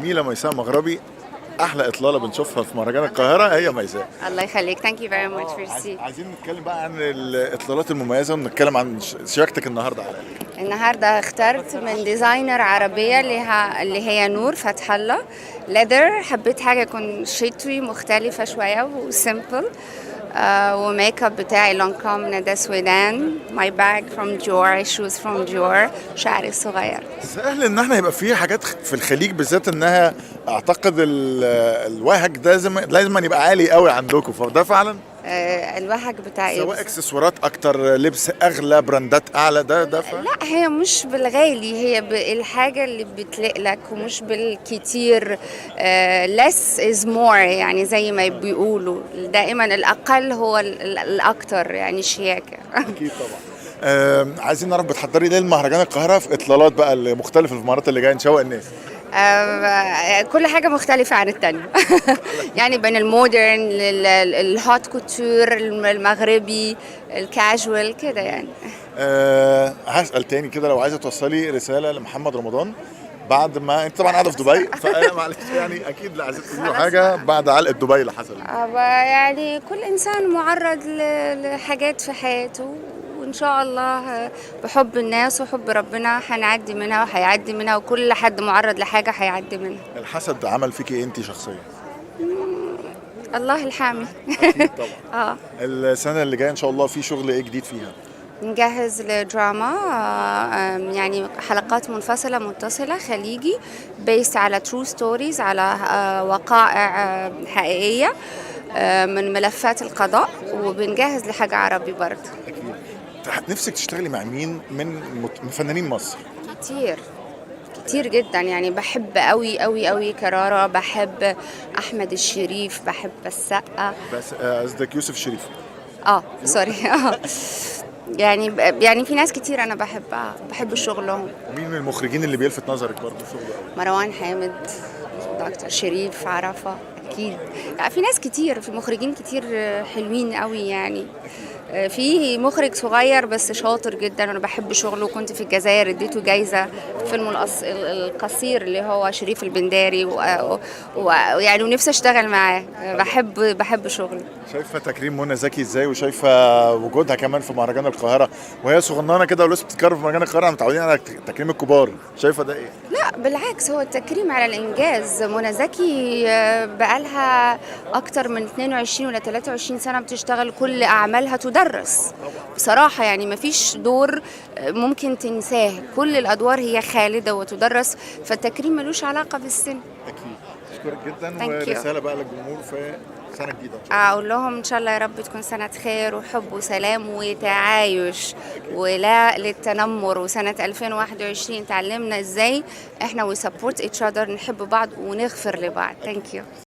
الجميله ميساء مغربي، احلى اطلاله بنشوفها في مهرجان القاهره هي ميساء. الله يخليك. ثانك يو فيري ماتش ميرسي. عايزين نتكلم بقى عن الاطلالات المميزه ونتكلم عن شياكتك النهارده على النهارده اخترت من ديزاينر عربيه اللي هي نور فتح الله ليذر. حبيت حاجه تكون شتوي مختلفه شويه وسيمبل. وميك اب بتاعي لونكوم ندى سويدان. ماي باج فروم جور، شوز فروم جور، شعري الصغير. سهل ان احنا يبقى في حاجات في الخليج بالذات انها اعتقد الوهج ده لازم يبقى عالي قوي عندكم، فده فعلا الوهج بتاعي سواء اكسسوارات اكتر، لبس اغلى، براندات اعلى، ده فعلا. لا، هي مش بالغالي، هي بالحاجة اللي بتليق لك ومش بالكتير. less is more، يعني زي ما بيقولوا دائما الأقل هو الأكتر، يعني شياكة. اكيد طبعا. عايزين نعرف بتحضري ليه المهرجان القاهره في اطلالات بقى المختلفه في المهارات اللي جايه نشوق الناس؟ كل حاجة مختلفة عن التانية. يعني بين المودرن، الهوت كوتور، المغربي، الكاجوال كده يعني. هسأل تاني كده، لو عايزة توصلي رسالة لمحمد رمضان بعد ما انت طبعا قاعدة في دبي، فمعلش يعني اكيد عايزين تقولي له حاجة بعد علقة دبي اللي حصلت. يعني كل انسان معرض لحاجات في حياته، وان شاء الله بحب الناس وحب ربنا هنعدي منها وهيعدي منها، وكل حد معرض لحاجة هيعدي منها. الحسد عمل فيكي انت شخصيا؟ الله الحامي. اكيد طبعا. السنة اللي جاية ان شاء الله في شغل ايه جديد فيها؟ نجهز لدراما، يعني حلقات منفصلة متصلة خليجي بيست على ترو ستوريز، على وقائع حقيقية من ملفات القضاء، وبنجهز لحاجة عربي برضه. أكيد. نفسك تشتغلي مع مين من فنانين مصر؟ كتير جدا، يعني بحب قوي كرارة، بحب أحمد الشريف، بحب السقا. بس قصدك يوسف شريف؟ سوري. يعني في ناس كتير انا بحب شغلهم. مين من المخرجين اللي بيلفت نظرك برضه شغله؟ مروان حامد، دكتور شريف عرفة، اكيد. في ناس كتير، في مخرجين كتير حلوين قوي يعني. في مخرج صغير بس شاطر جدا وانا بحب شغله، كنت في الجزائر اديته جايزه فيلم القصير اللي هو شريف البنداري، ويعني ونفسي اشتغل معاه. بحب شغله. شايفه تكريم منى زكي ازاي، وشايفه وجودها كمان في مهرجان القاهره وهي صغننه كده ولسه بتتكرر في مهرجان القاهره؟ متعودين على تكريم الكبار، شايفه ده ايه؟ لا بالعكس، هو التكريم على الانجاز. منى زكي بقالها اكتر من 22 ولا 23 سنه بتشتغل، كل اعمالها تدرس بصراحه، يعني مفيش دور ممكن تنساه، كل الادوار هي خالده وتدرس، فالتكريم ملوش علاقه بالسن. اكيد. اشكرك جدا. ورساله بقى للجمهور في سنه جديده ان شاء الله. اقول لهم ان شاء الله يا رب تكون سنه خير وحب وسلام وتعايش ولا للتنمر. وسنه 2021 تعلمنا ازاي احنا وي سبورت ايتش اذر، نحب بعض ونغفر لبعض. ثانك يو.